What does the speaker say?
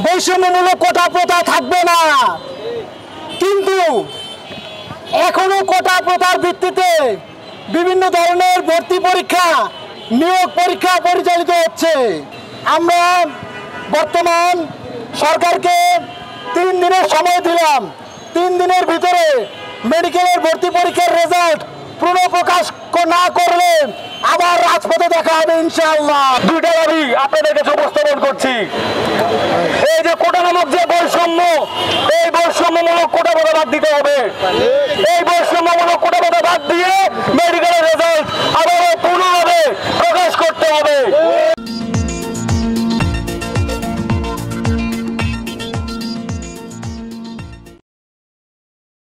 বৈষম্যমূলক কোটা প্রথা থাকবে না, কিন্তু এখনো কোটা প্রথার ভিত্তিতে বিভিন্ন ধরনের ভর্তি পরীক্ষা, নিয়োগ পরীক্ষা পরিচালিত হচ্ছে। আমরা বর্তমান সরকারকে 3 দিনের সময় দিলাম। 3 দিনের ভিতরে মেডিকেলের ভর্তি পরীক্ষার রেজাল্ট পুনঃপ্রকাশ না করলে আবার রাজপথে দেখা হবে ইনশাআল্লাহ। দুইটা দাবি আপনাদের কাছে উপস্থাপন করছি। এই যে কোটা নামক যে বৈষম্য, এই বৈষম্যমূলক কোটা প্রথা বাদ দিতে হবে। এই বৈষম্যমূলক কোটা প্রথা বাদ দিয়ে